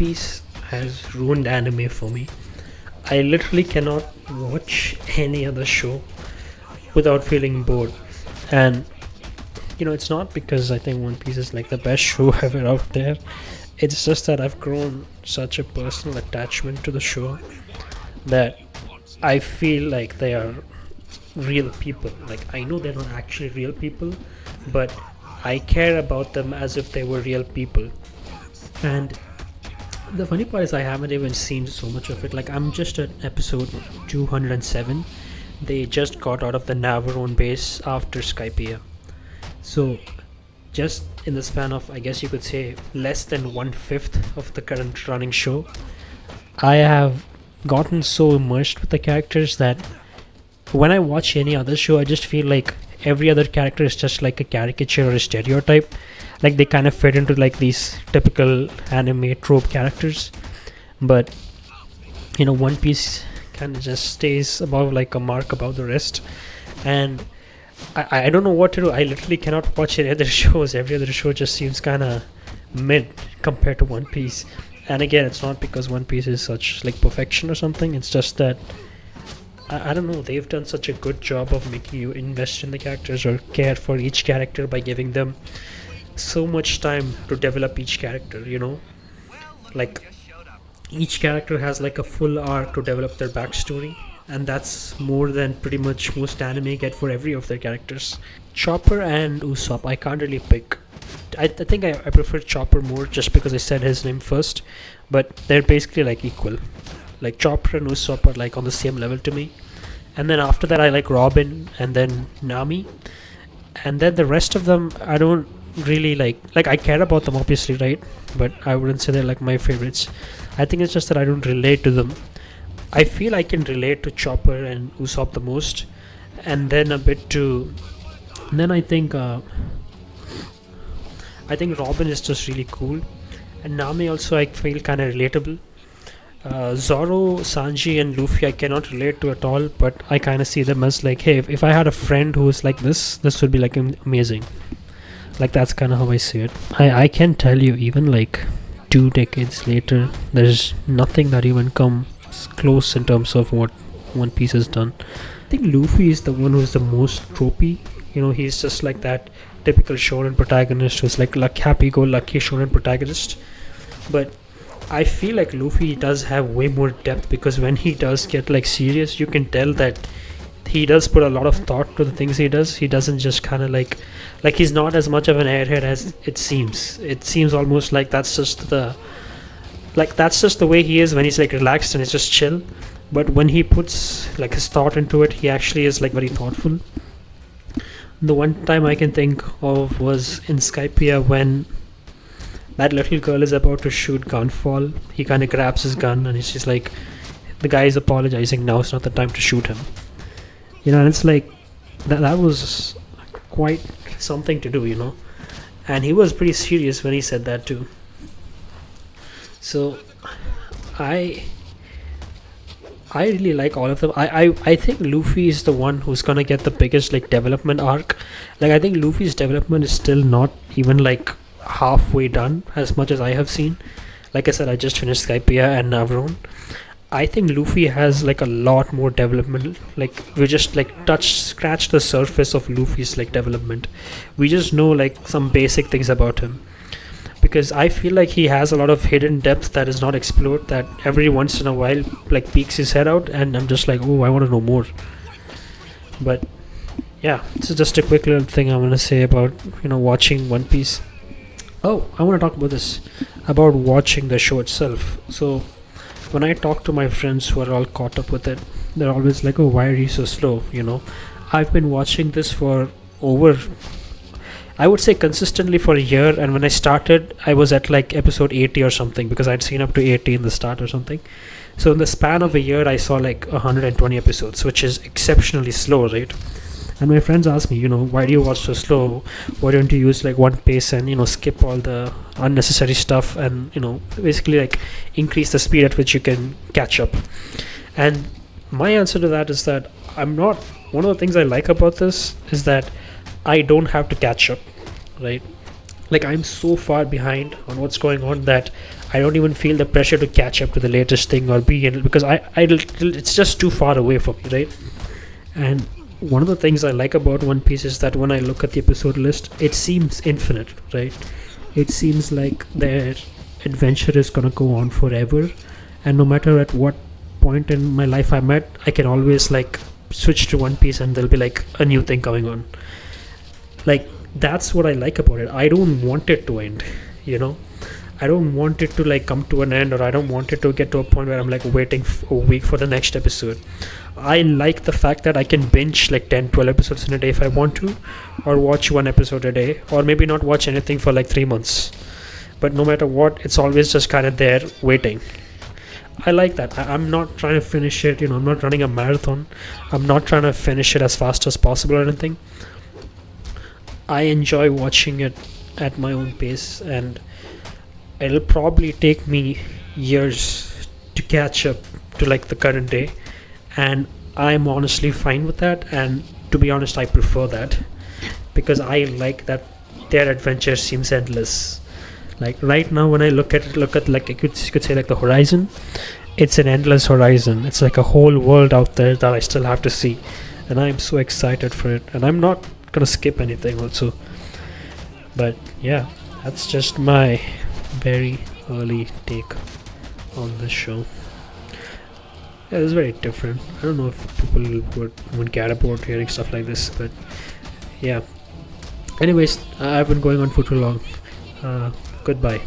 Piece has ruined anime for me. I literally cannot watch any other show without feeling bored. And it's not because I think One Piece is like the best show ever out there. It's just that I've grown such a personal attachment to the show that I feel like they are real people. Like, I know they're not actually real people, but I care about them as if they were real people. And the funny part is, I haven't even seen so much of it. Like, I'm just at episode 207. They just got out of the Navarone base after Skypiea. So, just in the span of, I guess you could say, less than 1/5 of the current running show, I have gotten so immersed with the characters that when I watch any other show, I just feel like every other character is just like a caricature or a stereotype. Like, they kind of fit into like these typical anime trope characters. But One Piece kind of just stays above, like a mark above the rest. And I don't know what to do. I literally cannot watch any other shows. Every other show just seems kind of mid compared to One Piece. And again, it's not because One Piece is such like perfection or something. It's just that I don't know. They've done such a good job of making you invest in the characters or care for each character by giving them so much time to develop each character. Like, each character has like a full arc to develop their backstory, and that's more than pretty much most anime get for every of their characters. Chopper and Usopp, I can't really pick. I think I prefer Chopper more just because I said his name first, but they're basically like equal. Like, Chopper and Usopp are like on the same level to me. And then after that, I like Robin and then Nami. And then the rest of them, I don't really like. Like, I care about them, obviously, right? But I wouldn't say they're like my favorites. I think it's just that I don't relate to them. I feel I can relate to Chopper and Usopp the most, and then a bit to. And then I think Robin is just really cool, and Nami also I feel kind of relatable. Zoro, Sanji, and Luffy I cannot relate to at all, but I kind of see them as like, hey, if I had a friend who was like this would be like amazing. Like, that's kind of how I see it. I can tell you, even like 2 decades later, there's nothing that even comes close in terms of what One Piece has done. I think Luffy is the one who's the most tropey. He's just like that typical shonen protagonist who's like happy-go-lucky shonen protagonist. But I feel like Luffy does have way more depth, because when he does get like serious, you can tell that he does put a lot of thought to the things he does. He doesn't just kind of like he's not as much of an airhead as it seems. It seems almost like that's just the way he is when he's like relaxed and it's just chill. But when he puts like his thought into it, he actually is like very thoughtful. The one time I can think of was in Skypiea, when that little girl is about to shoot Gunfall. He kind of grabs his gun and he's just like, the guy is apologizing, now it's not the time to shoot him. And it's like that was quite something to do. And he was pretty serious when he said that too. So I really like all of them. I think Luffy is the one who's gonna get the biggest like development arc. Like, I think Luffy's development is still not even like halfway done, as much as I have seen. Like I said, I just finished Skypiea and Navarone. I think Luffy has like a lot more development. Like, we just like scratch the surface of Luffy's like development. We just know like some basic things about him, because I feel like he has a lot of hidden depth that is not explored, that every once in a while like peeks his head out, and I'm just like, oh, I want to know more. But yeah, this is just a quick little thing I want to say about watching One Piece. Oh, I want to talk about this, about watching the show itself. So when I talk to my friends who are all caught up with it, they're always like, oh, why are you so slow? I've been watching this for over, I would say, consistently for a year. And when I started, I was at like episode 80 or something, because I'd seen up to 80 in the start or something. So in the span of a year, I saw like 120 episodes, which is exceptionally slow, right? And my friends ask me, why do you watch so slow? Why don't you use like one pace and skip all the unnecessary stuff, and basically like increase the speed at which you can catch up? And my answer to that is that I'm not. One of the things I like about this is that I don't have to catch up, right? Like, I'm so far behind on what's going on that I don't even feel the pressure to catch up to the latest thing or be in it, because it's just too far away from me, right? And one of the things I like about One Piece is that when I look at the episode list, it seems infinite, right? It seems like their adventure is gonna go on forever, and no matter at what point in my life I'm at, I can always like switch to One Piece and there'll be like a new thing coming on. Like, that's what I like about it. I don't want it to end, you know. I don't want it to like come to an end, or I don't want it to get to a point where I'm like waiting a week for the next episode. I like the fact that I can binge like 10, 12 episodes in a day if I want to, or watch one episode a day, or maybe not watch anything for like 3 months. But no matter what, it's always just kind of there waiting. I like that. I'm not trying to finish it, you know, I'm not running a marathon. I'm not trying to finish it as fast as possible or anything. I enjoy watching it at my own pace, and it'll probably take me years to catch up to like the current day, and I'm honestly fine with that. And to be honest, I prefer that, because I like that their adventure seems endless. Like right now, when I look at like you could say like the horizon, it's an endless horizon. It's like a whole world out there that I still have to see, and I'm so excited for it. And I'm not gonna skip anything also. But yeah, that's just my very early take on this show. Yeah, it's very different. I don't know if people would care about hearing stuff like this, but yeah. Anyways, I've been going on for too long. Goodbye.